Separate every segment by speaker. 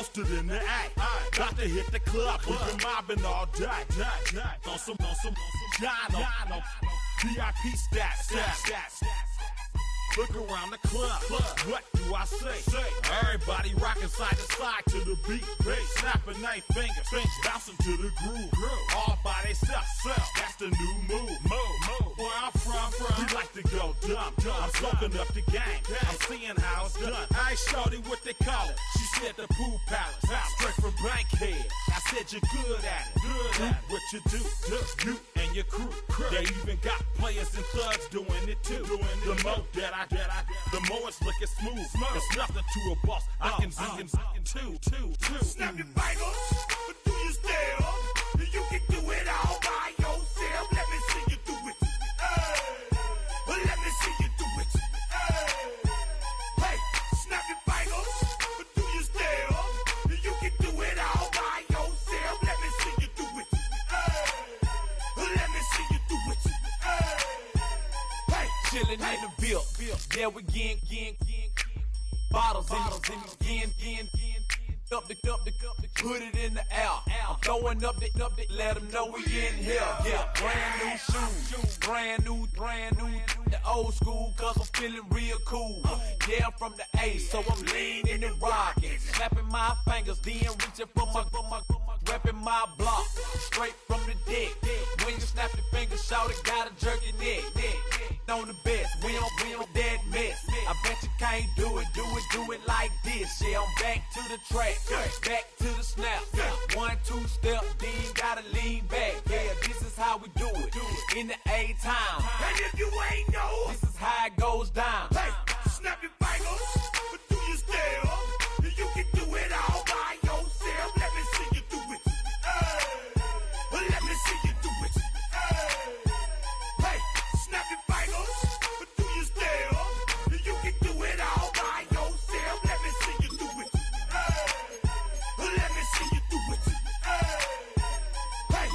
Speaker 1: posted in the act. Got to hit the club, we've been mobbing all day. On some John, VIP stats. Look around the club, what do I say? Everybody rocking side to side to the beat. Snapping their fingers, bouncing to the groove. All by themselves, that's the new move. Where I'm from, we like to go dumb. I'm soaking up the game, I'm seeing how it's done. I ain't shorty what they call it, she said the pool palace. Straight from Bankhead, I said you're good at it. Do what you do, you and your crew. They even got players and thugs doing it too. The more that the more it's looking smooth. It's nothing to a boss. I can two.
Speaker 2: Snap your fingers, but do you still? You can do it all by yourself. Let me see you do it. Let me see you do it. Hey, snap your fingers, but do you still? You can do it all by yourself. Let me see you do it. Let me see you do it. Hey,
Speaker 3: chillin' in the bill. Yeah, we getting bottles in again. Up the put it in the air. I'm throwing up the, let them know we in here. Yeah, brand new shoes, brand new. The old school, cause I'm feeling real cool. Yeah, I'm from the A, so I'm leaning and rocking. Snapping my fingers, then reaching for my repping my block. Straight from the deck. When you snap your fingers, shout it, gotta jerk your neck. On the best, we don't that mess. I bet you can't do it like this. Yeah, I'm back to the track, back to the snap. 1, 2 step, then gotta lean back. Yeah, this is how we do it in the A-time.
Speaker 2: And if you ain't know,
Speaker 3: this is how it goes down.
Speaker 2: Hey, snap your fingers, but do you still? You can do it all by yourself. Let me see you do it. Let me see you do it. Hey, snap your fingers, but do you still? You can do it all by yourself. Let me see you do it. Let me see you do it. Hey.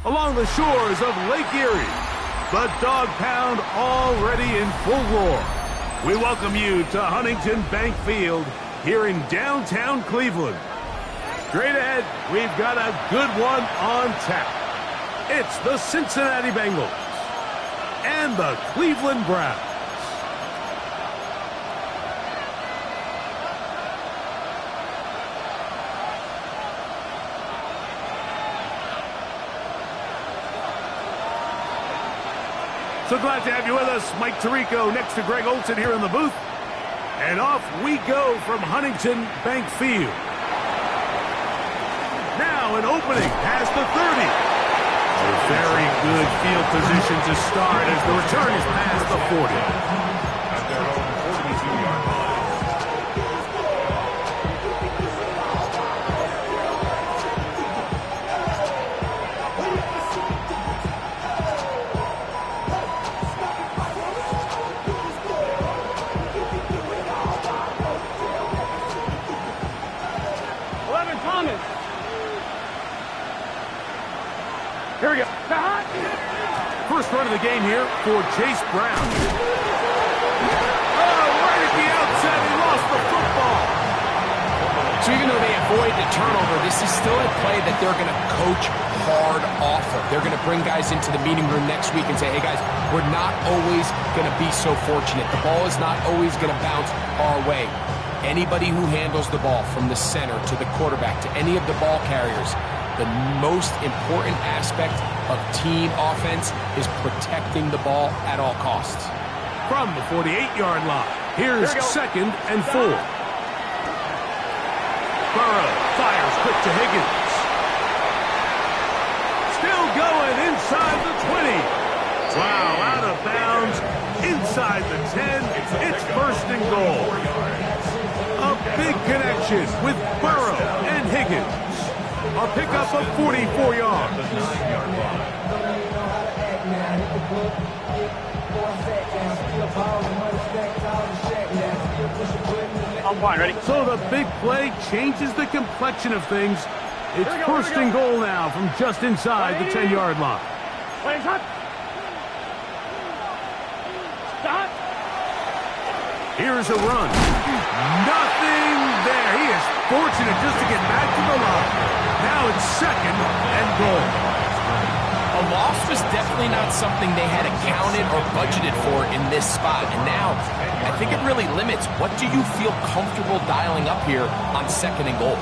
Speaker 4: Along the shores of Lake Erie, the Dog Pound already in full roar. We welcome you to Huntington Bank Field here in downtown Cleveland. Straight ahead, we've got a good one on tap. It's the Cincinnati Bengals and the Cleveland Browns. So glad to have you with us. Mike Tirico next to Greg Olson here in the booth. And off we go from Huntington Bank Field. Now an opening past the 30. A very good field position to start as the return is past the 40. At their own 42-yard line. Here we go. First run of the game here for Chase Brown. Oh, right at the outset, he lost the football.
Speaker 5: So even though they avoid the turnover, this is still a play that they're going to coach hard off of. They're going to bring guys into the meeting room next week and say, hey guys, we're not always going to be so fortunate. The ball is not always going to bounce our way. Anybody who handles the ball from the center to the quarterback to any of the ball carriers, the most important aspect of team offense is protecting the ball at all costs.
Speaker 4: From the 48-yard line, here's 2nd and 4. Burrow fires quick to Higgins. Still going inside the 20. Wow, out of bounds, inside the 10. It's 1st and goal. A big connection with Burrow and Higgins. A pickup of 44 yards.
Speaker 6: I'm fine, ready?
Speaker 4: So the big play changes the complexion of things. It's first and goal now from just inside the 10-yard line.
Speaker 6: Play hot. Stop.
Speaker 4: Here's a run. Nothing there. He is fortunate just to get back to the line. Now it's second and goal.
Speaker 5: A loss was definitely not something they had accounted or budgeted for in this spot. And now, I think it really limits what do you feel comfortable dialing up here on second and goal.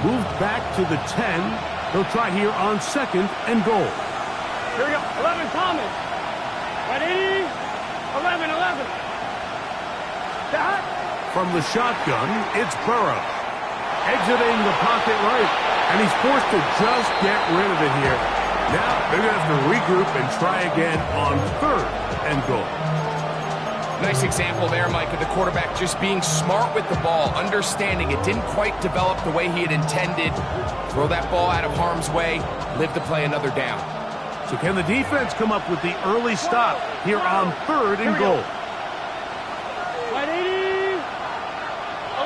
Speaker 4: Moved back to the 10. They'll try here on second and goal.
Speaker 6: Here we go. 11, Thomas. Ready? 11. Stop.
Speaker 4: From the shotgun, it's Burrow. Exiting the pocket right. And he's forced to just get rid of it here. Now they're going to have to regroup and try again on third and goal.
Speaker 5: Nice example there, Mike, of the quarterback just being smart with the ball, understanding it didn't quite develop the way he had intended. Throw that ball out of harm's way, live to play another down.
Speaker 4: So can the defense come up with the early stop here on third and goal?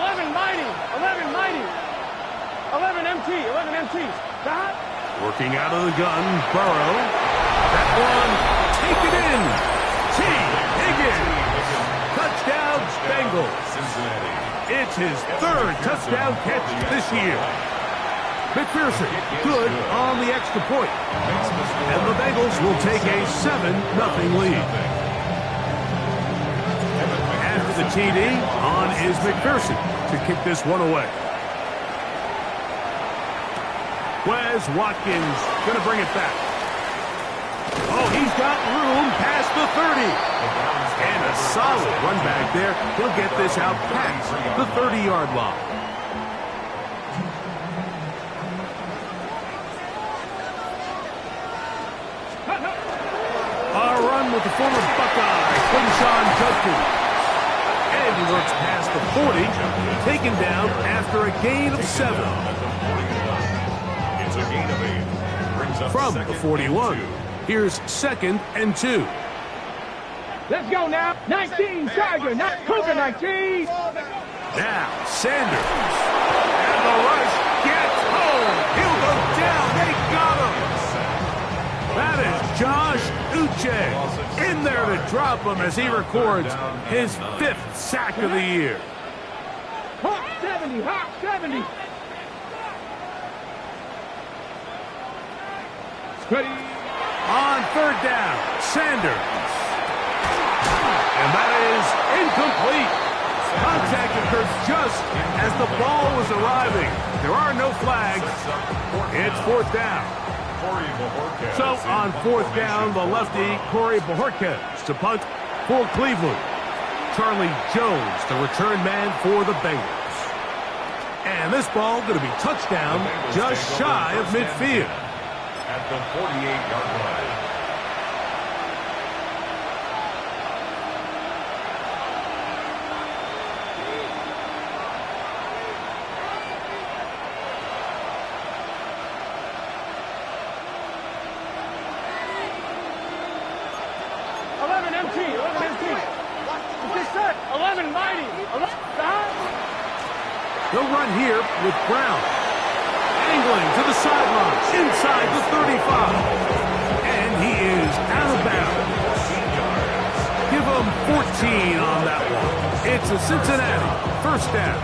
Speaker 6: 11 mighty. 11 MT. Stop.
Speaker 4: Working out of the gun, Burrow. That one, take it in. T. Higgins. Touchdown, Bengals. It's his third touchdown catch this year. McPherson, good on the extra point. And the Bengals will take a 7-0 lead. After the TD, on is McPherson to kick this one away. Wes Watkins going to bring it back. Oh, he's got room past the 30. And a solid run back there. He'll get this out past the 30-yard line. A run with the former Buckeye, Quinshon Judkins. And he works past the 40, taken down after a gain of 7.
Speaker 2: It's a gain of 8. Brings up
Speaker 4: From the 41, here's second and 2.
Speaker 6: Let's go now. 19, Tiger. Not Cougar 19.
Speaker 4: Now, Sanders. And the rush gets home. He'll go down. They got him. That is Josh Uche in there to drop him as he records his 5th sack of the year.
Speaker 6: Hawk 70. Ready.
Speaker 4: On third down, Sanders. And that is incomplete. Contact occurs just as the ball was arriving. There are no flags. It's fourth down. So on fourth down, the lefty, Corey Bojorquez to punt for Cleveland. Charlie Jones, the return man for the Bengals. And this ball going to be touchdown just shy of midfield.
Speaker 2: At the 48-yard line.
Speaker 4: They'll run here with Brown. Angling to the sidelines, inside the 35. And he is out of bounds. Give him 14 on that one. It's a Cincinnati first down.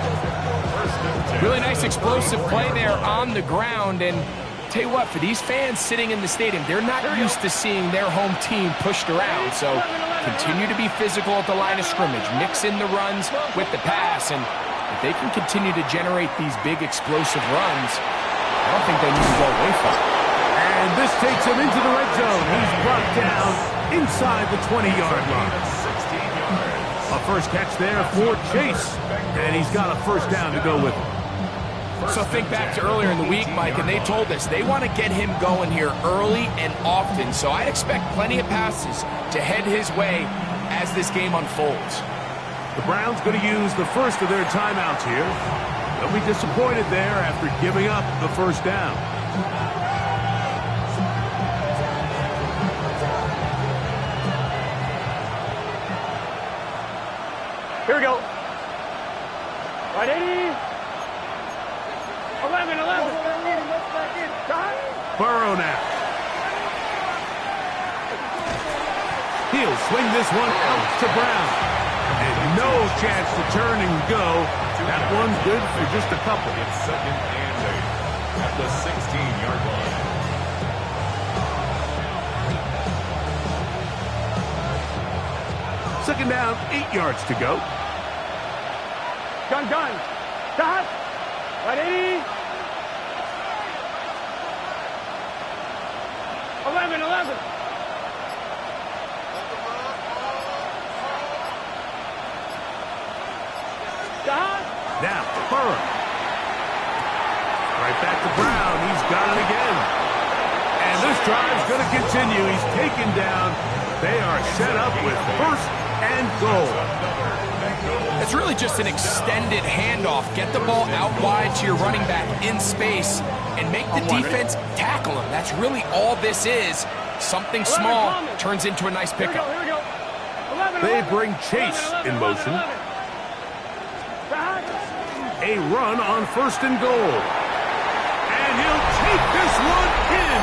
Speaker 5: Really nice explosive play there on the ground. And tell you what, for these fans sitting in the stadium, they're not used to seeing their home team pushed around. So continue to be physical at the line of scrimmage. Mix in the runs with the pass. And if they can continue to generate these big explosive runs, I don't think they need to go away from it.
Speaker 4: And this takes him into the red zone. He's brought down inside the 20-yard line. A first catch there for Chase. And he's got a first down to go with him.
Speaker 5: So think back to earlier in the week, Mike, and they told us they want to get him going here early and often. So I'd expect plenty of passes to head his way as this game unfolds.
Speaker 4: The Browns going to use the first of their timeouts here. They'll be disappointed there after giving up the first down.
Speaker 6: Here we go. Right, 80. 11.
Speaker 4: Burrow now. He'll swing this one out to Brown. And no chance to turn and go. That one's good for just a couple.
Speaker 7: It's 2nd and 8 at the 16-yard line.
Speaker 4: Second down, 8 yards to go.
Speaker 6: Gun. Stop. Right, 80. 11. Stop.
Speaker 4: Now, Burrow. Right back to Brown. He's got it again. And this drive's going to continue. He's taken down. They are set up with 1st and goal.
Speaker 5: It's really just an extended handoff. Get the ball out wide to your running back in space and make the defense tackle him. That's really all this is. Something small turns into a nice pickup.
Speaker 6: Here we go. 11.
Speaker 4: They bring Chase in motion. A run on 1st and goal. And he'll take this one in.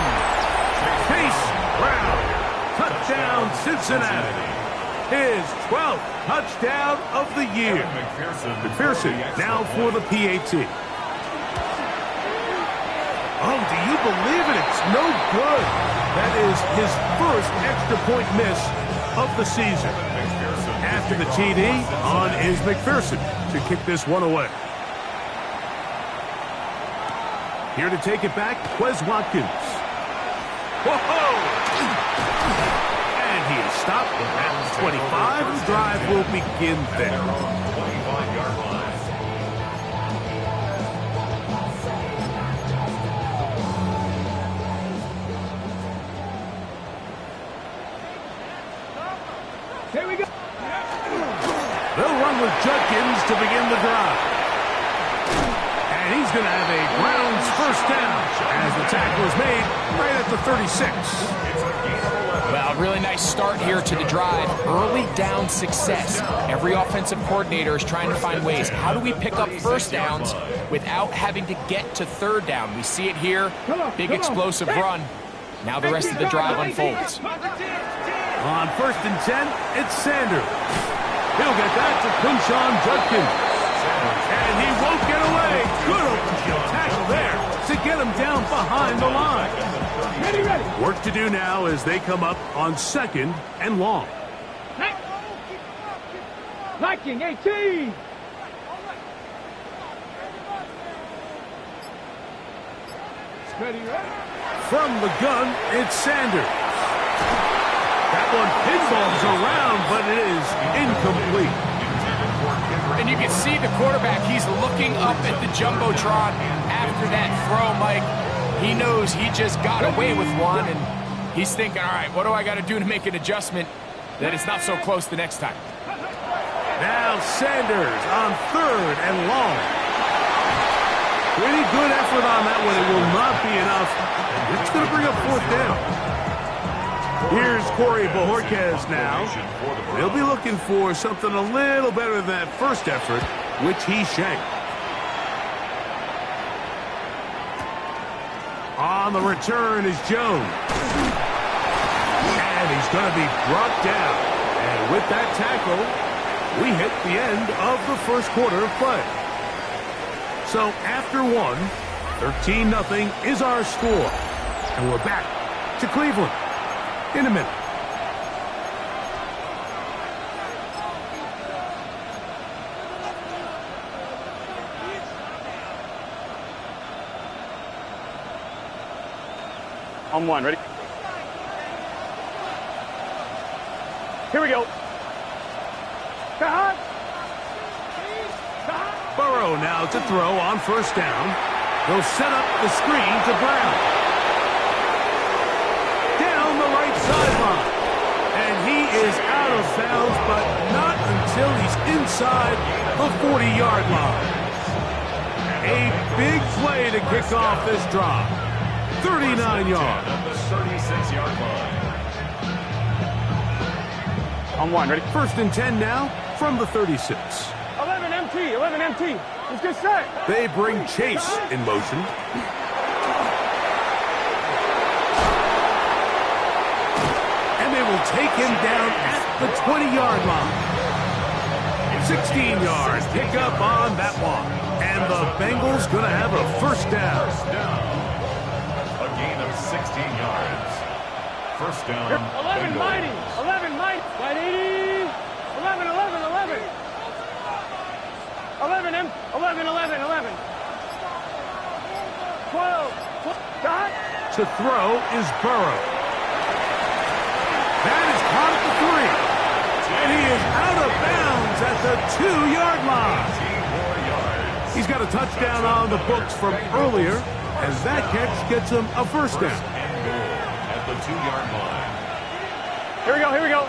Speaker 4: Chase Brown. Touchdown, Cincinnati. His 12th touchdown of the year. McPherson now for the PAT. Oh, do you believe it? It's no good. That is his 1st extra point miss of the season. After the TD, on is McPherson to kick this one away. Here to take it back, Quez Watkins. Whoa! And he is stopped at 25. The drive will begin there.
Speaker 7: 25-yard line.
Speaker 6: Here we go.
Speaker 4: They'll run with Judkins to begin the drive. And he's going to have a Browns 1st down as the tackle is made right at the 36.
Speaker 5: Well, really nice start here to the drive. Early down success. Every offensive coordinator is trying to find ways. How do we pick up 1st downs without having to get to 3rd down? We see it here. Big explosive run. Now the rest of the drive unfolds.
Speaker 4: On 1st and 10, it's Sanders. He'll get that to Quinshon Judkins. And he won't get away. Good open field tackle there to get him down behind the line.
Speaker 6: Ready.
Speaker 4: Work to do now as they come up on 2nd and long.
Speaker 6: Viking 18. Ready.
Speaker 4: From the gun, it's Sanders. That one pinballs around, but it is incomplete.
Speaker 5: And you can see the quarterback, he's looking up at the Jumbotron after that throw, Mike. He knows he just got away with one, and he's thinking, all right, what do I got to do to make an adjustment that it's not so close the next time?
Speaker 4: Now Sanders on 3rd and long. Pretty good effort on that one. It will not be enough. It's going to bring up 4th down. Here's Corey Bojorquez now. They'll be looking for something a little better than that 1st effort, which he shanked. On the return is Jones. And he's going to be brought down. And with that tackle, we hit the end of the 1st quarter of play. So after 1, 13-0 is our score. And we're back to Cleveland in a minute.
Speaker 6: On 1, ready? Here we go.
Speaker 4: Burrow now to throw on 1st down. They'll set up the screen to Brown. Down the right sideline. And he is out of bounds, but not until he's inside the 40-yard line. A big play to kick off this drive. 39 yards.
Speaker 7: At the 36-yard line.
Speaker 6: On 1, ready?
Speaker 4: 1st and 10 now. From the 36.
Speaker 6: 11 MT, 11 MT. Let's get set.
Speaker 4: They bring Chase in motion. And they will take him down at the 20-yard line. 16-yard pickup on that one. And the Bengals going to have a first down.
Speaker 7: A gain of 16 yards. First down.
Speaker 6: 11 mighty. 11 mighty. Right 80. 11, 11, 11. 11 M. 11, 11, 11. 12. Dot.
Speaker 4: To throw is Burrow. That is caught at the 3. And he is out of bounds at the 2-yard line. He's got a touchdown on the books from earlier, as that catch gets him a first down.
Speaker 7: At the 2-yard line.
Speaker 6: Here we go, here we go.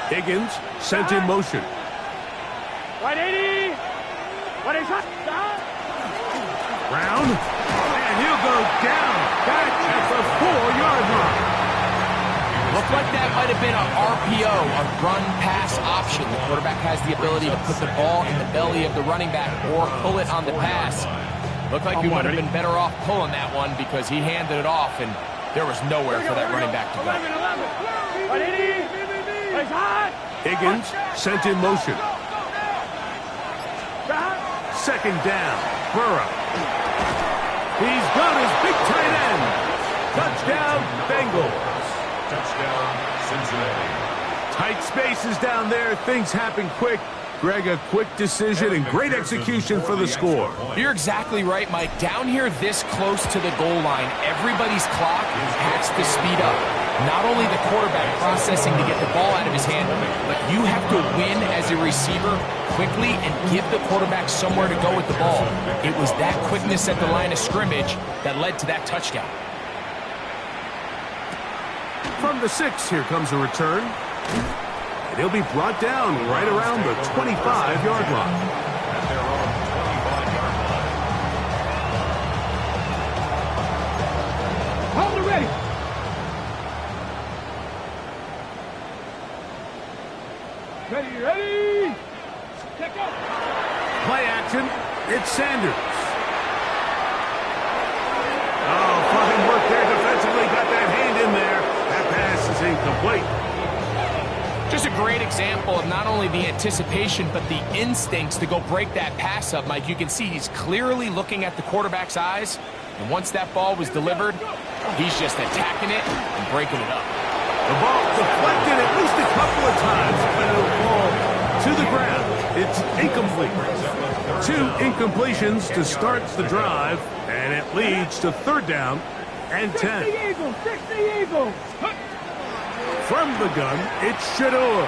Speaker 4: Higgins sent in motion.
Speaker 6: Right 80. What is that?
Speaker 4: Brown, and he'll go down back at the 4-yard line.
Speaker 5: Looked like that might have been an RPO, a run-pass option. The quarterback has the ability to put the ball in the belly of the running back or pull it on the pass. Looked like he would have been better off pulling that one because he handed it off, and there was nowhere for that running back to go.
Speaker 6: 11, 11. Right 80. It's hot.
Speaker 4: Higgins sent in motion. Second down, Burrow. He's got his big tight end. Touchdown, Bengals.
Speaker 7: Touchdown, Cincinnati.
Speaker 4: Tight spaces down there. Things happen quick. Greg, a quick decision and great execution for the score.
Speaker 5: You're exactly right, Mike. Down here this close to the goal line, everybody's clock has to speed up. Not only the quarterback processing to get the ball out of his hand, but you have to win as a receiver quickly and give the quarterback somewhere to go with the ball. It was that quickness at the line of scrimmage that led to that touchdown.
Speaker 4: From the 6, here comes a return. And he'll be brought down right around the 25-yard line.
Speaker 7: At their own 25-yard line.
Speaker 6: Hold it ready. Ready. Check out.
Speaker 4: Play action. It's Sanders. Oh, fine work there defensively. Got that hand in there. That pass is incomplete.
Speaker 5: Just a great example of not only the anticipation, but the instincts to go break that pass up, Mike. You can see he's clearly looking at the quarterback's eyes, and once that ball was delivered, he's just attacking it and breaking it up.
Speaker 4: The ball deflected at least a couple of times, but it'll fall to the ground. It's incomplete. 2 incompletions to start the drive, and it leads to third down and 10.
Speaker 6: 60 Eagles, 60 Eagles.
Speaker 4: From the gun, it's Shador.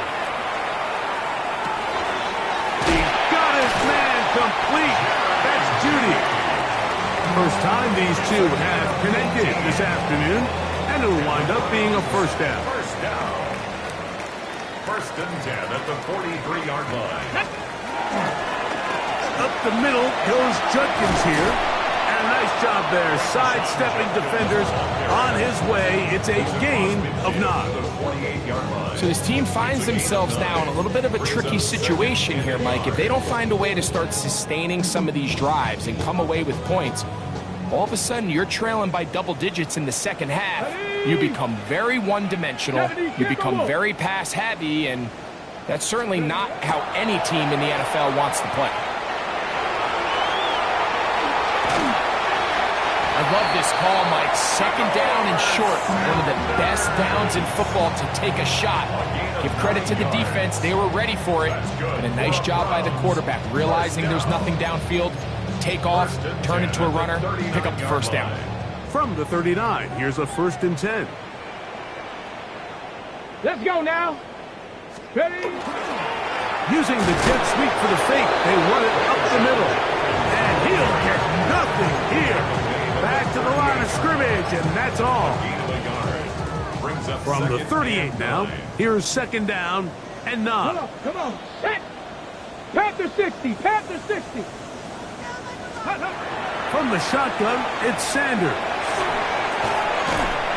Speaker 4: He got his man complete. That's Judy. First time these two have connected this afternoon, and it'll wind up being a first down.
Speaker 7: First down. First and 10 at the 43-yard line.
Speaker 4: Up the middle goes Judkins here. And a nice job there, sidestepping defenders on his way. It's a gain of 9.
Speaker 5: So this team finds themselves now in a little bit of a tricky situation here, Mike. If they don't find a way to start sustaining some of these drives and come away with points, all of a sudden you're trailing by double digits in the second half. You become very one-dimensional. You become very pass-heavy, and that's certainly not how any team in the NFL wants to play. I love this call, Mike. Second down and short. One of the best downs in football to take a shot. Give credit to the defense. They were ready for it. And a nice job by the quarterback, realizing there's nothing downfield. Take off, turn into a runner, pick up the first down.
Speaker 4: From the 39, here's a first and 10.
Speaker 6: Let's go now. Ready.
Speaker 4: Using the jet sweep for the fake, they run it up the middle. And he'll get nothing here. Back to the line of scrimmage, and that's all. From the 38 now, here's second down and 9.
Speaker 6: Come on. Set. Panther 60. Panther 60.
Speaker 4: From the shotgun, it's Sanders.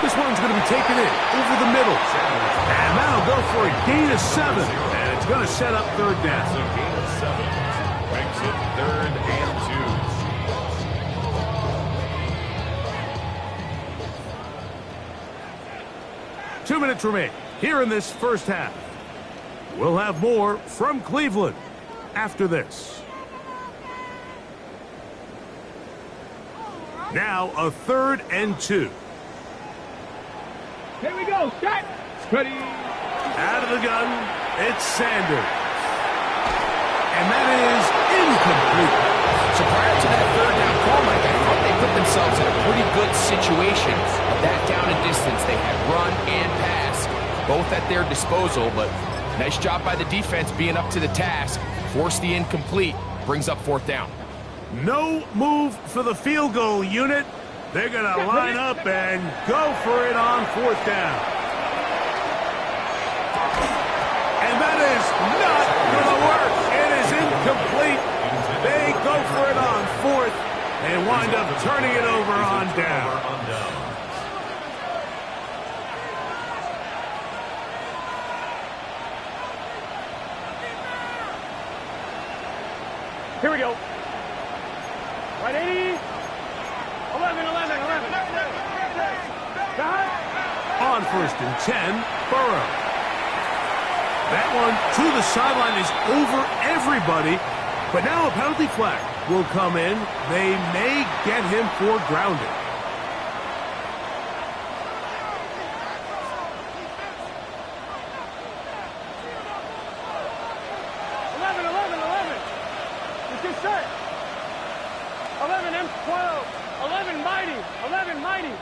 Speaker 4: This one's going to be taken in over the middle. And that'll go for a gain of 7. And It's going to set up third down.
Speaker 7: So gain of 7 makes it 3rd and 2.
Speaker 4: 2 minutes remain here in this first half. We'll have more from Cleveland after this. Now a 3rd and 2.
Speaker 6: Here we go. Set. Ready.
Speaker 4: Out of the gun, it's Sanders. And that is incomplete.
Speaker 5: So prior to that third down call, Mike, I thought they put themselves in a pretty good situation. Of that down and distance, they had run and pass, both at their disposal, but nice job by the defense being up to the task. Force the incomplete, brings up 4th down.
Speaker 4: No move for the field goal unit. They're going to line up and go for it on 4th down. And that is not going to work. It is incomplete. They go for it on 4th and wind up turning it over on down.
Speaker 6: Here we go. Right, 80. 11.
Speaker 4: On 1st and 10, Burrow. That one to the sideline is over everybody. But now a penalty flag will come in. They may get him for grounding.
Speaker 6: It's set. 11 M12. 11 mighty.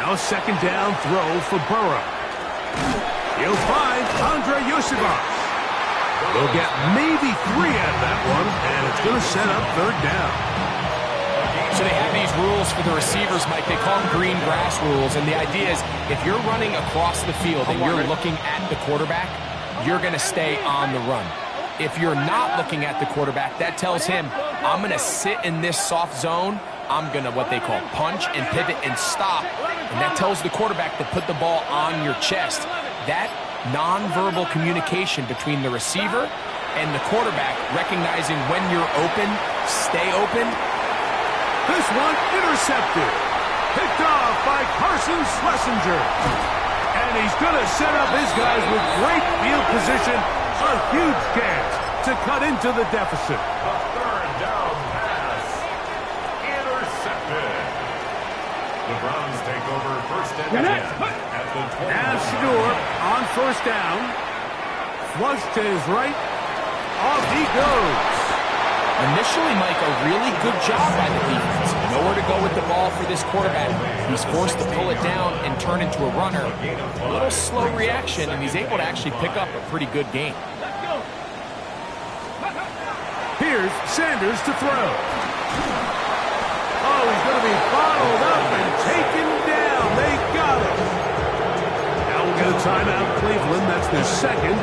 Speaker 4: Now a 2nd down throw for Burrow. He'll find Andre Yosibas. They'll get maybe 3 out of that one, and it's going to set up 3rd down.
Speaker 5: So they have these rules for the receivers, Mike. They call them green grass rules, and the idea is if you're running across the field and you're looking at the quarterback, you're going to stay on the run. If you're not looking at the quarterback, that tells him, I'm going to sit in this soft zone. I'm going to what they call punch and pivot and stop. And that tells the quarterback to put the ball on your chest. That nonverbal communication between the receiver and the quarterback, recognizing when you're open, stay open.
Speaker 4: This one intercepted. Picked off by Carson Schlesinger. And he's going to set up his guys with great field position. A huge chance to cut into the deficit.
Speaker 7: A 3rd down pass. Intercepted. The Browns take over 1st and 10 at the 20.
Speaker 4: Now Shador on 1st down. Flush to his right. Off he goes.
Speaker 5: Initially, Mike, a really good job by the defense. Nowhere to go with the ball for this quarterback. He's forced to pull it down and turn into a runner. A little slow reaction, and he's able to actually pick up a pretty good game.
Speaker 4: Here's Sanders to throw. Oh, he's going to be bottled up and taken down. They got him. Now we'll get a timeout, Cleveland. That's their 2nd.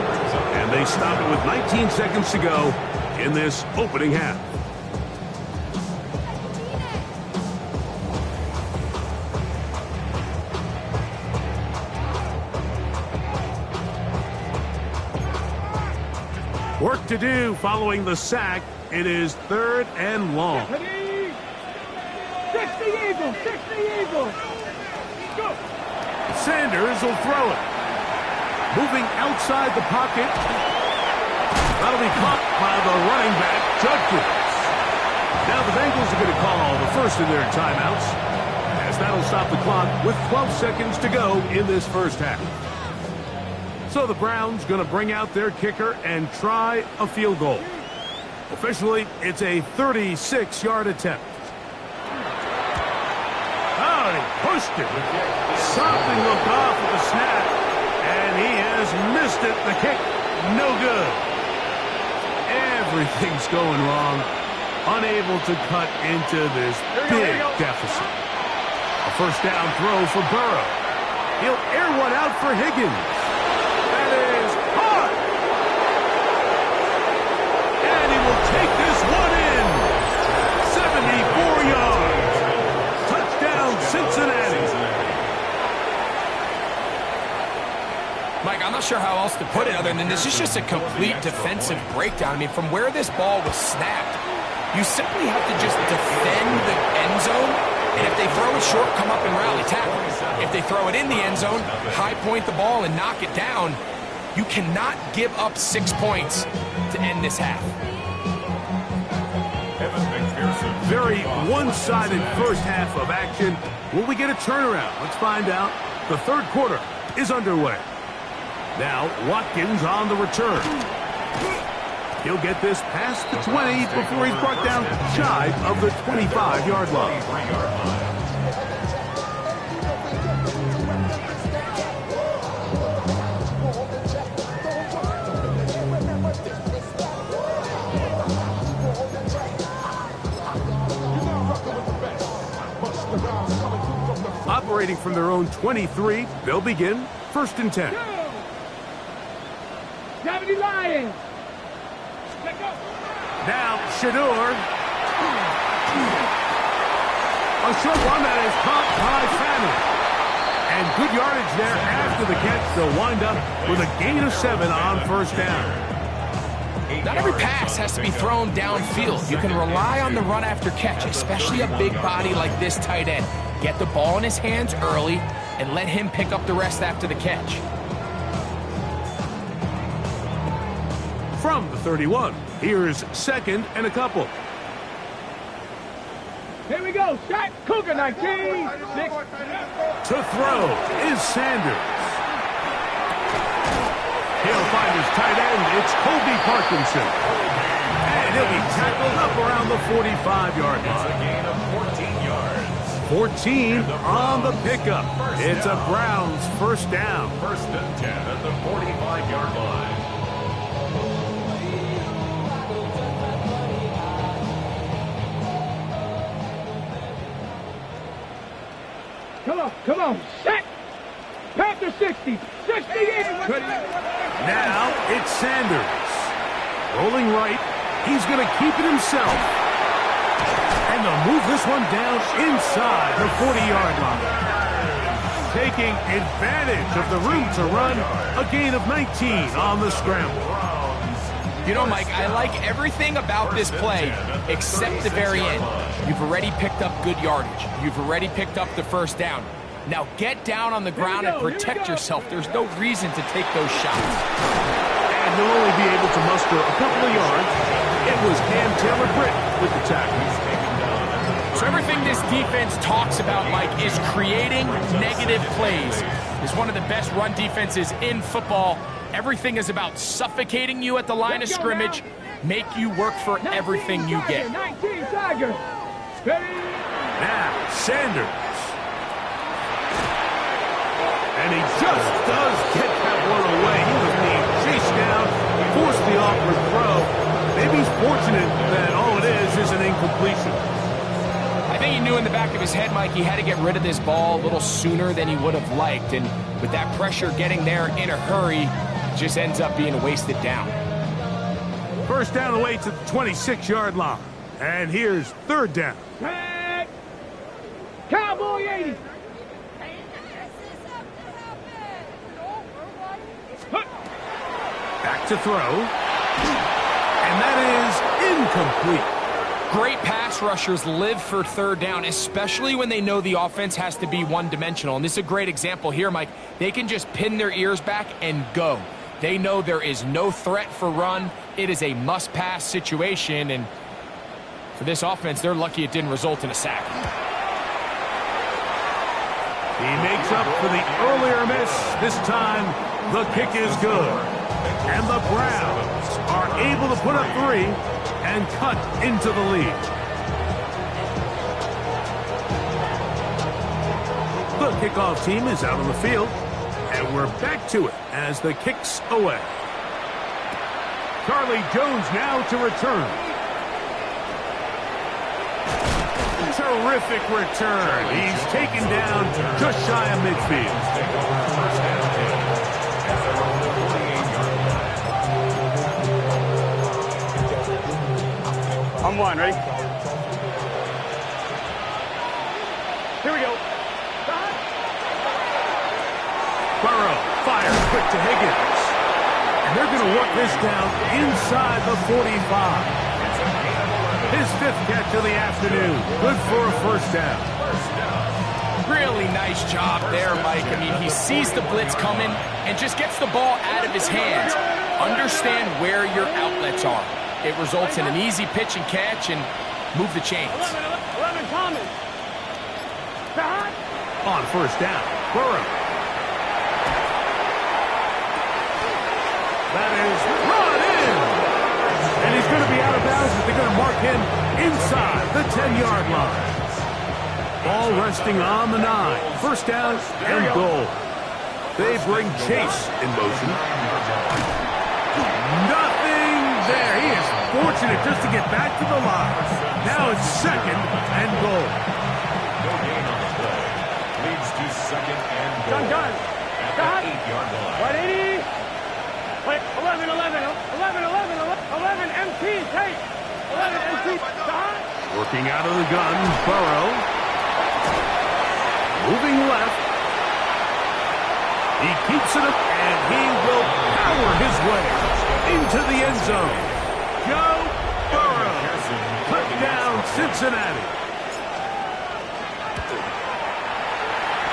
Speaker 4: And they stop it with 19 seconds to go in this opening half. Work to do following the sack. It is 3rd and long.
Speaker 6: 60 Eagles. Go.
Speaker 4: Sanders will throw it. Moving outside the pocket. That'll be caught by the running back, Judkins. Now the Bengals are going to call the first of their timeouts, as that'll stop the clock with 12 seconds to go in this first half. So the Browns going to bring out their kicker and try a field goal. Officially, it's a 36-yard attempt. Oh, he pushed it. Something looked off at the snap, and he has missed it. The kick, no good. Everything's going wrong. Unable to cut into this big deficit. A 1st down throw for Burrow. He'll air one out for Higgins. That is caught. And he will take this one in. 74 yards. Touchdown, Cincinnati.
Speaker 5: Mike, Mike, I'm not sure how else to put it other than this is just a complete defensive breakdown. I mean, from where this ball was snapped, you simply have to just defend the end zone, and if they throw it short, come up and rally tackle. If they throw it in the end zone, high point the ball and knock it down. You cannot give up 6 points to end this half.
Speaker 4: Very one-sided first half of action. Will we get a turnaround? Let's find out. The third quarter is underway. Now, Watkins on the return. He'll get this past the 20 before he's brought down shy of the 25-yard line. Operating from their own 23, they'll begin 1st and 10.
Speaker 6: 70 Lions.
Speaker 4: Now, Shador. A short one that is caught by Fanning. And good yardage there after the catch. They'll wind up with a gain of 7 on 1st down.
Speaker 5: Not every pass has to be thrown downfield. You can rely on the run after catch, especially a big body like this tight end. Get the ball in his hands early and let him pick up the rest after the catch.
Speaker 4: From the 31, here's 2nd and a couple.
Speaker 6: Here we go. Shot. Cougar 19. 6.
Speaker 4: To throw is Sanders. He'll find his tight end. It's Kobe Parkinson. And he'll be tackled up around the 45-yard line.
Speaker 7: It's a gain of 14 yards.
Speaker 4: 14 on the pickup. It's a Browns 1st down.
Speaker 7: 1st and 10 at the 45-yard line.
Speaker 6: Come on. Set. Panther 60. 68.
Speaker 4: Now it's Sanders. Rolling right. He's going to keep it himself. And they'll move this one down inside the 40-yard line. Taking advantage of the room to run. A gain of 19 on the scramble.
Speaker 5: You know, Mike, I like everything about this play except the very end. You've already picked up good yardage. You've already picked up the 1st down. Now get down on the ground and protect yourself. There's no reason to take those shots.
Speaker 4: And they'll only be able to muster a couple of yards. It was Cam Taylor-Britt with the tackle.
Speaker 5: So everything this defense talks about, Mike, is creating negative plays. It's one of the best run defenses in football. Everything is about suffocating you at the line of scrimmage, make you work for everything you get.
Speaker 6: 19 Tiger.
Speaker 4: Now, Sanders. And he just does get that one away. He was being chased down, forced the awkward throw. Maybe he's fortunate that all it is an incompletion.
Speaker 5: I think he knew in the back of his head, Mike, he had to get rid of this ball a little sooner than he would have liked. And with that pressure getting there in a hurry, it just ends up being a wasted down.
Speaker 4: 1st down the way to the 26-yard line. And here's 3rd down.
Speaker 6: Cowboy 80.
Speaker 4: Back to throw. And that is incomplete.
Speaker 5: Great pass rushers live for 3rd down, especially when they know the offense has to be one-dimensional. And this is a great example here, Mike. They can just pin their ears back and go. They know there is no threat for run. It is a must-pass situation. And for this offense, they're lucky it didn't result in a sack.
Speaker 4: He makes up for the earlier miss. This time, the kick is good. And the Browns are able to put up 3 and cut into the lead. The kickoff team is out on the field, and we're back to it as the kick's away. Charlie Jones now to return. Terrific return. He's taken down just shy of midfield.
Speaker 8: I'm one, ready? Here we go.
Speaker 4: Burrow fires quick to Higgins. And they're going to work this down inside the 45. His 5th catch of the afternoon. Good for a first down.
Speaker 5: Really nice job there, Mike. I mean, he sees the blitz coming and just gets the ball out of his hands. Understand where your outlets are. It results in an easy pitch and catch and move the chains.
Speaker 6: 11 Thomas.
Speaker 4: On first down, Burrow. That is brought in. And he's going to be out of bounds, but they're going to mark him inside the 10-yard line. Ball resting on the 9. First down and goal. They bring Chase in motion. Nothing there. He is fortunate just to get back to the line. Now it's 2nd and goal.
Speaker 7: No gain on the play. Leads to 2nd and goal.
Speaker 6: Done.
Speaker 7: At the 8-yard line.
Speaker 6: 180. Wait, 11 MT, take. 11 MT, start.
Speaker 4: Working out of the gun, Burrow. Moving left. He keeps it up, and he will power his way into the end zone. Joe Burrow. Touchdown, Cincinnati.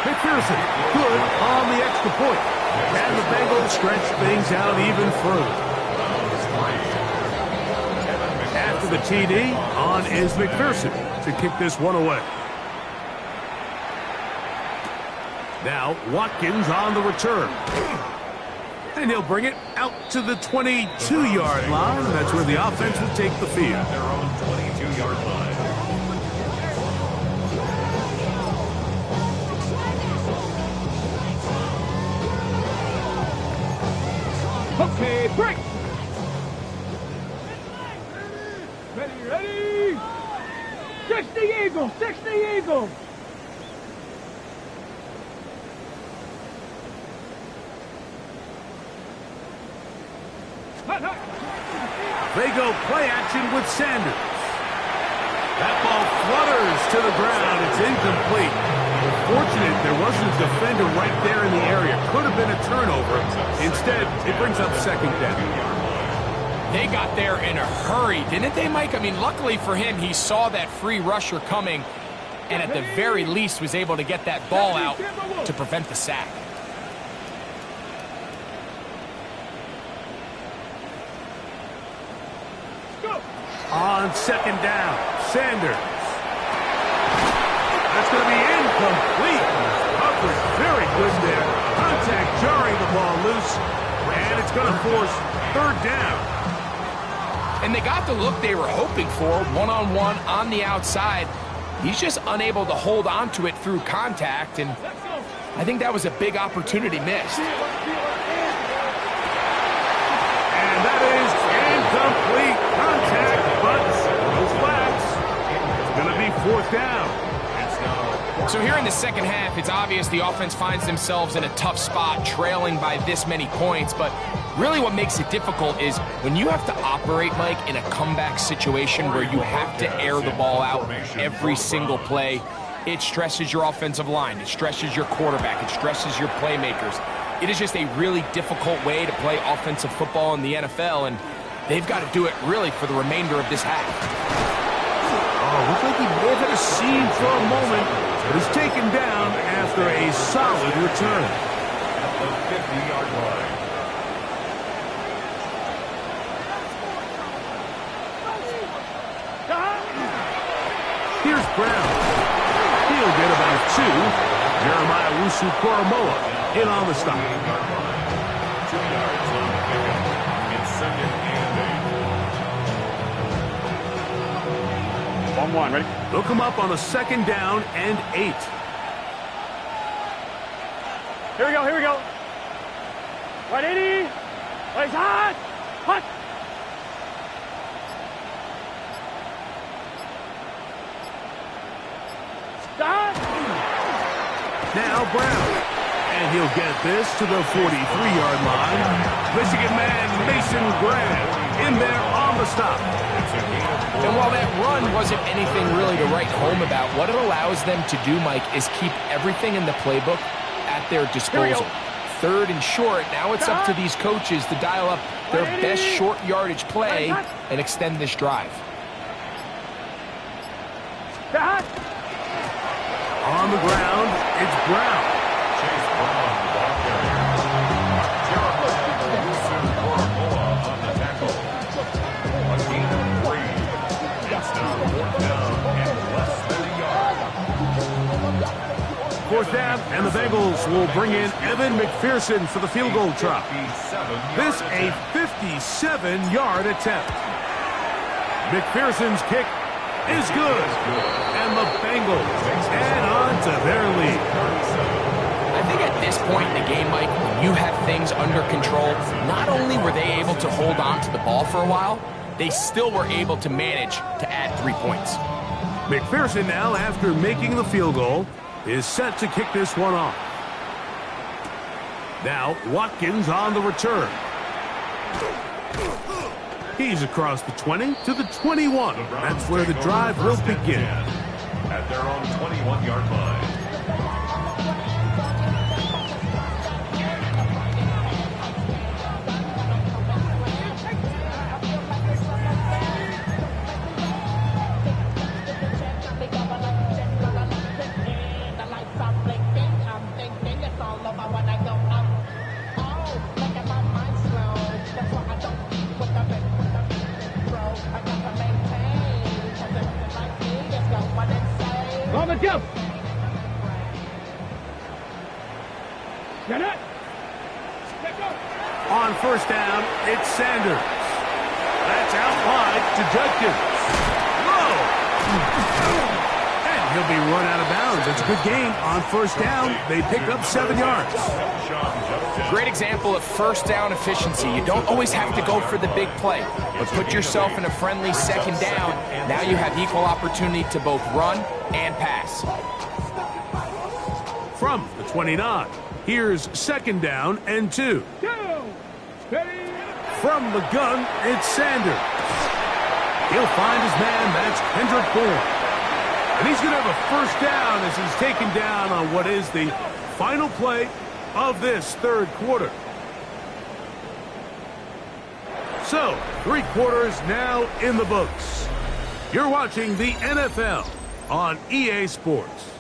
Speaker 4: McPherson, good on the extra point. And the Bengals stretch things out even further. After the TD, on is McPherson to kick this one away. Now, Watkins on the return. And he'll bring it out to the 22-yard line. That's where the offense will take the field.
Speaker 7: Their own 22-yard line.
Speaker 6: Okay, break. Ready. 60 Eagles.
Speaker 4: They go play action with Sanders. That ball flutters to the ground. It's incomplete. Fortunate there wasn't a defender right there in the area. Could have been a turnover. Instead, it brings up 2nd down.
Speaker 5: They got there in a hurry, didn't they, Mike? I mean, luckily for him, he saw that free rusher coming and at the very least was able to get that ball out to prevent the sack.
Speaker 4: On 2nd down, Sanders. That's going to be incomplete. Coverage very good there. Contact jarring the ball loose, and it's going to force 3rd down.
Speaker 5: And they got the look they were hoping for, one-on-one on the outside. He's just unable to hold on to it through contact, and I think that was a big opportunity missed.
Speaker 4: And that is incomplete. Contact, but no flags. It's going to be 4th down.
Speaker 5: So here in the second half, it's obvious the offense finds themselves in a tough spot, trailing by this many points. But really what makes it difficult is when you have to operate, Mike, in a comeback situation where you have to air the ball out every single play, it stresses your offensive line. It stresses your quarterback. It stresses your playmakers. It is just a really difficult way to play offensive football in the NFL, and they've got to do it really for the remainder of this half.
Speaker 4: Oh, looks like he may have had a scene for a moment, but is taken down after a solid return.
Speaker 7: At the 50-yard line.
Speaker 4: Here's Brown. He'll get about 2. Jeremiah Owusu-Koramoah in on the stop.
Speaker 7: 2 yards on the pickup. It's 2nd and 8.
Speaker 6: 1-1, ready?
Speaker 4: They'll come up on a 2nd down and 8.
Speaker 6: Here we go. 180. Legs hot. Hot. Stop.
Speaker 4: Now Brown. And he'll get this to the 43-yard line. Michigan man Mason Graham in there on the stop.
Speaker 5: And while that run wasn't anything really to write home about, what it allows them to do, Mike, is keep everything in the playbook at their disposal. 3rd and short. Now it's up to these coaches to dial up their best short yardage play and extend this drive.
Speaker 4: On the ground, it's Brown.
Speaker 7: Chase Brown, the ball carrier. On the tackle. A gain of 3. It's now 4th down and less than a yard.
Speaker 4: 4th down, and the Bengals will bring in Evan McPherson for the field goal try. This a 57-yard attempt. McPherson's kick is good, and the Bengals add on to their lead.
Speaker 5: I think at this point in the game, Mike, when you have things under control, not only were they able to hold on to the ball for a while, they still were able to manage to add 3 points.
Speaker 4: McPherson now, after making the field goal, is set to kick this one off. Now, Watkins on the return. He's across the 20 to the 21. That's where the drive will begin.
Speaker 7: At their own 21-yard line.
Speaker 6: On the jump. Get it.
Speaker 4: On 1st down, it's Sanders. That's out wide to Judkins. Whoa! And he'll be run out of bounds. It's a good gain on 1st down. They picked up 7 yards.
Speaker 5: Great example of 1st down efficiency. You don't always have to go for the big play, but put yourself in a friendly 2nd down. Now you have equal opportunity to both run and pass.
Speaker 4: From the 29, here's 2nd down and 2. From the gun, it's Sanders. He'll find his man. That's Kendrick Bourne. And he's going to have a 1st down as he's taken down on what is the final play of this 3rd quarter. So, 3 quarters now in the books. You're watching the NFL on EA Sports.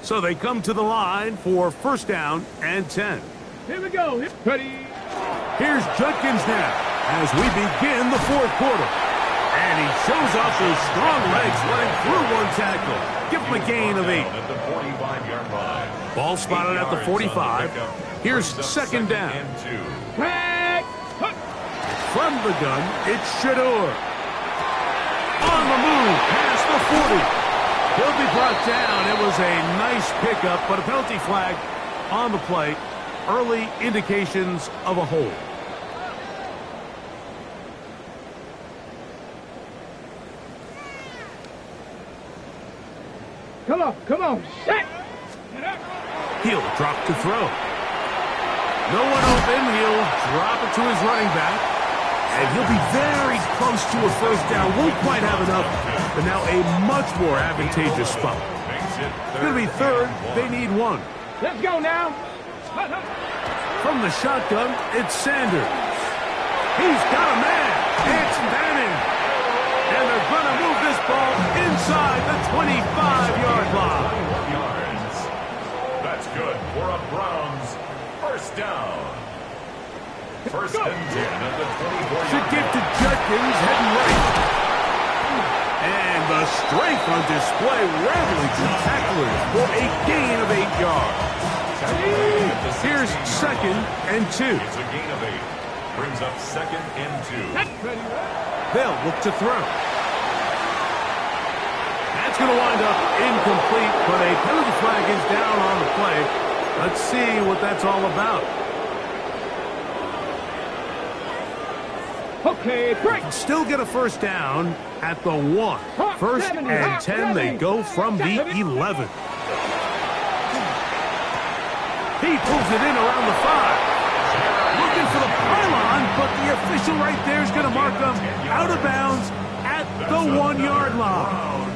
Speaker 4: So they come to the line for 1st down and 10.
Speaker 6: Here we go. Ready.
Speaker 4: Here's Judkins now as we begin the 4th quarter. And he shows off his strong legs running through 1 tackle. Give him a gain of 8.
Speaker 7: At the 45-yard line.
Speaker 4: Ball spotted at the 45. Here's 2nd down. From the gun, it's Shedeur. On the move, past the 40. He'll be brought down. It was a nice pickup, but a penalty flag on the play. Early indications of a hold.
Speaker 6: Come on, set.
Speaker 4: He'll drop to throw. No one open. He'll drop it to his running back. And he'll be very close to a 1st down. Won't quite have enough, but now a much more advantageous spot. It's going to be 3rd. They need 1.
Speaker 6: Let's go now.
Speaker 4: From the shotgun, it's Sanders. He's got a man. It's Manning. And they're going to move this ball inside the 25-yard line.
Speaker 7: That's good for a Browns 1st down. 1st and 10 at the 24-yard
Speaker 4: Should give to Judkins, heading right. And the strength on display, rambling through tacklers for a gain of 8 yards. Here's 2nd and 2.
Speaker 7: It's a gain of 8. Brings up 2nd and 2.
Speaker 4: They'll look to throw. That's going to wind up incomplete, but a penalty flag is down on the play. Let's see what that's all about.
Speaker 6: Okay, break.
Speaker 4: Still get a 1st down at the 1. 1st and 10, they go from the 11. He pulls it in around the 5. Looking for the pylon, but the official right there is going to mark him out of bounds at the 1-yard line.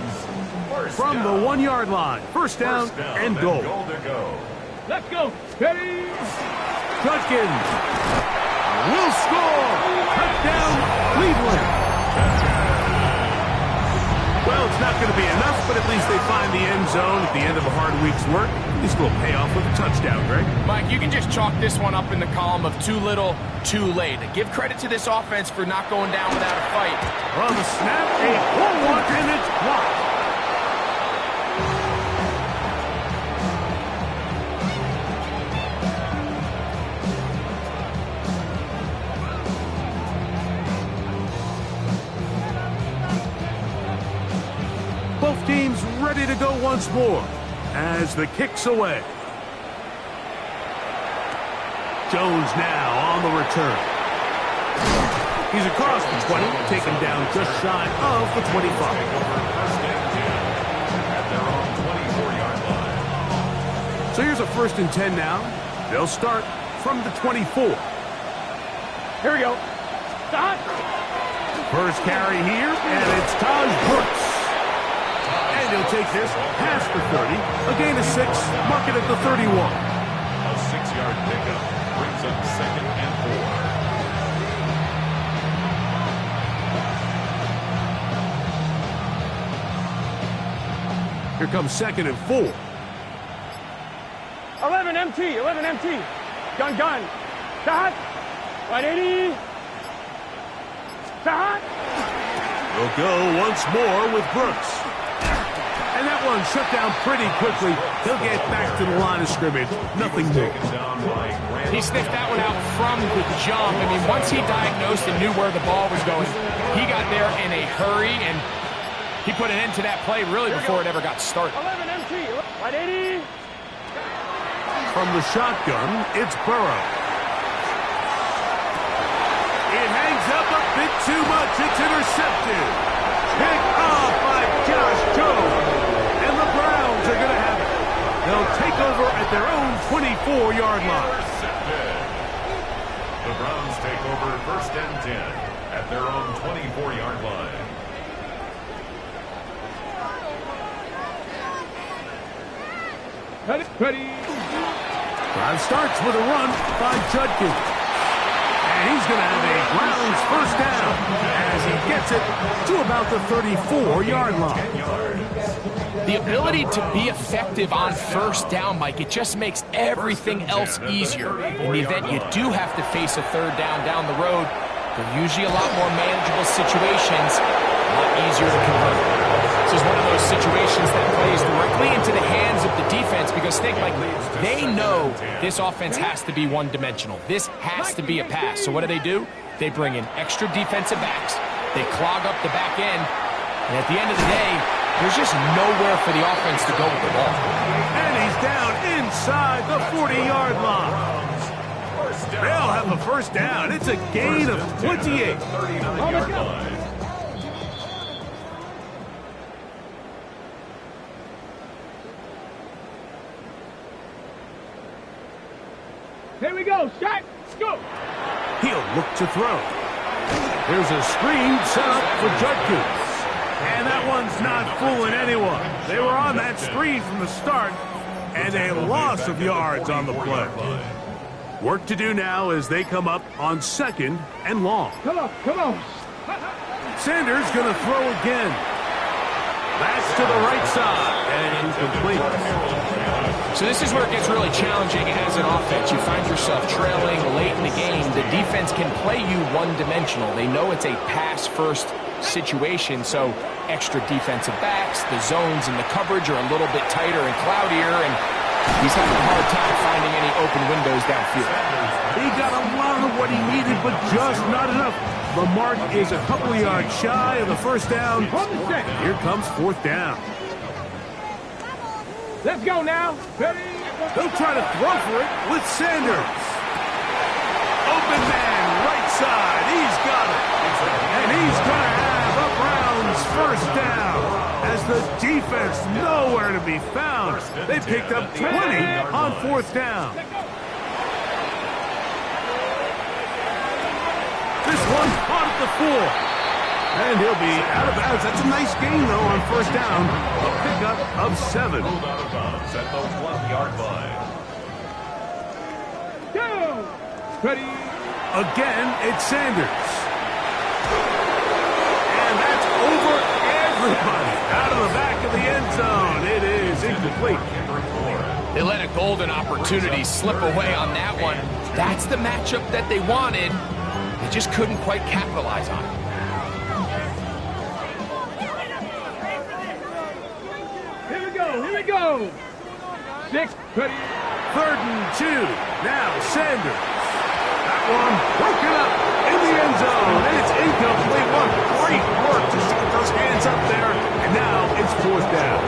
Speaker 4: from the 1 yard line. First down and goal.
Speaker 7: To go.
Speaker 6: Let's go. Ready?
Speaker 4: Judkins will score. Touchdown, Cleveland. Well, it's not going to be enough, but at least they find the end zone at the end of a hard week's work. At least we'll pay off with a touchdown, Greg.
Speaker 5: Mike, you can just chalk this one up in the column of too little, too late. Give credit to this offense for not going down without a fight.
Speaker 4: On the snap, a pull one, and it's blocked. Both teams ready to go once more as the kick's away. Jones now on the return. He's across the 20, taken down just shy of the 25.
Speaker 7: First and 10 at their own 24-yard line.
Speaker 4: So here's a 1st and 10 now. They'll start from the 24.
Speaker 6: Here we go. Stop.
Speaker 4: First carry here, and it's Taj Brooks. And he'll take this past the 30, a gain of 6, mark it at the 31.
Speaker 7: A 6-yard pickup brings up 2nd and 4.
Speaker 4: Here comes 2nd and 4.
Speaker 6: 11 MT. 11 MT. Gun. Stop. 180. Stop.
Speaker 4: We'll go once more with Brooks. And that one shut down pretty quickly. He'll get back to the line of scrimmage. Nothing more.
Speaker 5: He sniffed that one out from the jump. I mean, once he diagnosed and knew where the ball was going, he got there in a hurry, and he put an end to that play really before it ever got started.
Speaker 6: 11 MT. 180.
Speaker 4: From the shotgun, it's Burrow. It hangs up a bit too much. It's intercepted. Picked off by Josh Jones. And the Browns are going to have it. They'll take over at their own 24-yard line.
Speaker 7: The Browns take over 1st and 10 at their own 24-yard line.
Speaker 6: Ready.
Speaker 4: Drive starts with a run by Judkins. And he's going to have a Browns first down as he gets it to about the 34-yard line.
Speaker 5: The ability to be effective on first down, Mike, it just makes everything else easier. In the event you do have to face a 3rd down the road, they're usually a lot more manageable situations, a lot easier to convert. This is one of those situations that plays directly into the hands of the defense because, think, Mike, they know this offense has to be one-dimensional. This has to be a pass. So what do? They bring in extra defensive backs. They clog up the back end. And at the end of the day, there's just nowhere for the offense to go with the ball.
Speaker 4: And he's down inside the 40-yard line. They'll have a first down. It's a gain of 28.
Speaker 6: Here we go. Shot. Go.
Speaker 4: He'll look to throw. There's a screen set up for Judkins. And that one's not fooling anyone. They were on that screen from the start, and a loss of yards on the play. Work to do now as they come up on 2nd and long.
Speaker 6: Come on.
Speaker 4: Sanders going to throw again. That's to the right side, and incomplete.
Speaker 5: So this is where it gets really challenging as an offense. You find yourself trailing late in the game. The defense can play you one-dimensional. They know it's a pass-first situation, so extra defensive backs, the zones and the coverage are a little bit tighter and cloudier, and he's having a hard time finding any open windows downfield.
Speaker 4: He got a lot of what he needed, but just not enough. The mark is a couple yards shy of the first down. Here comes 4th down.
Speaker 6: Let's go now. Ready.
Speaker 4: They'll try to throw for it with Sanders. Open man, right side. He's got it. And he's going to have a Browns first down as the defense nowhere to be found. They picked up 20 on 4th down. This one caught at the 4. And he'll be out of bounds. That's a nice gain, though, on first down. A pickup of 7.
Speaker 7: Ruled out of bounds at the 1-yard line.
Speaker 6: Go! Ready?
Speaker 4: Again, it's Sanders. And that's over everybody. Out of the back of the end zone. It is incomplete.
Speaker 5: They let a golden opportunity slip away on that one. That's the matchup that they wanted. They just couldn't quite capitalize on it.
Speaker 6: Here we go. 6, ready?
Speaker 4: 3rd and 2. Now Sanders. That one broken up in the end zone. And it's incomplete. What great work to get those hands up there. And now it's 4th down.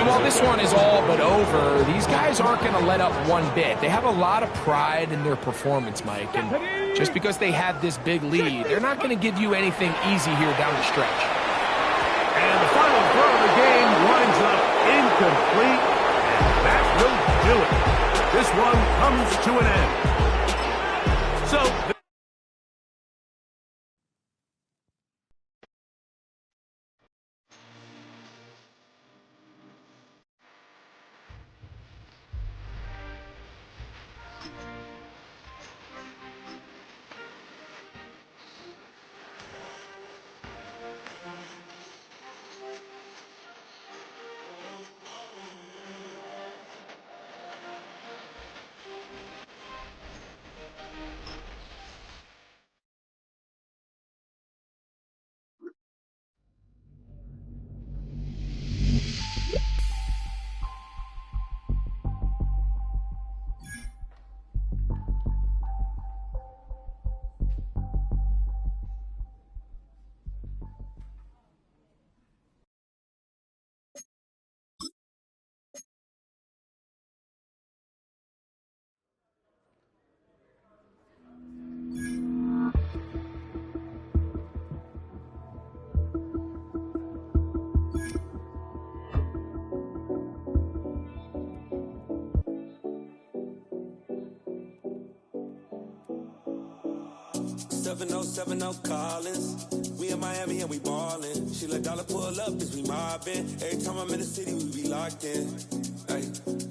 Speaker 5: And while this one is all but over, these guys aren't going to let up one bit. They have a lot of pride in their performance, Mike. And just because they have this big lead, they're not going to give you anything easy here down the stretch.
Speaker 4: And the final throw of the game winds up incomplete. And that will do it. This one comes to an end. So...
Speaker 8: Collins. We in Miami and we ballin'. She let dollar pull up as we mobbin'. Every time I'm in the city, we be locked in. Ay,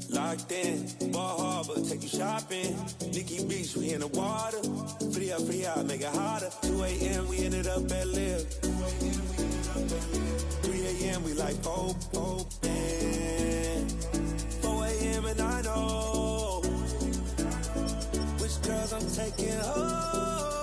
Speaker 8: locked in. Ball Harbor, take you shopping. Nikki Beach, we in the water. Free up, make it hotter. 2 a.m. we ended up at Live. 3 a.m. we like Pope. 4 a.m. and I know which girls I'm taking home.